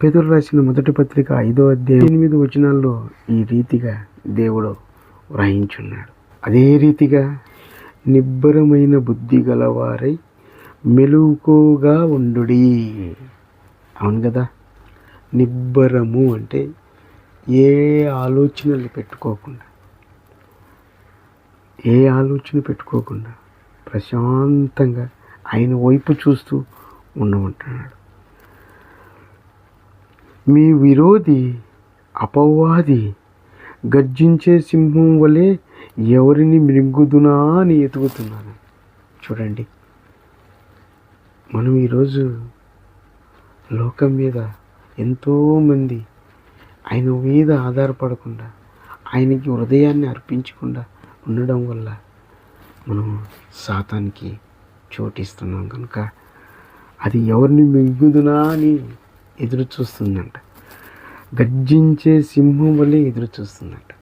పేతురు రాసిన మొదటి పత్రిక 5వ అధ్యాయం 8 వచనాల్లో ఈ రీతిగా దేవుడు వ్రాయించున్నాడు. అదే రీతిగా నిబ్బరమైన బుద్ధి గలవారై మెలకువగా ఉండుడి. అవును కదా, నిబ్బరము అంటే ఏ ఆలోచన పెట్టుకోకుండా ప్రశాంతంగా ఆయన వైపు చూస్తూ ఉండమంటున్నాడు. మీ విరోధి అపవాది గర్జించే సింహం వలె ఎవరిని మృంగుదునా అని ఎతుకుతున్నాను. చూడండి, మనం ఈరోజు లోకం మీద ఎంతోమంది ఆయన మీద ఆధారపడకుండా ఆయనకి హృదయాన్ని అర్పించకుండా ఉండడం వల్ల మనం సాతానికి చోటిస్తున్నాం కనుక అది ఎవరిని మింగుదునా అని ఎదురు చూస్తుందంట. గర్జించే సింహం వల్లే ఎదురు చూస్తుందంట.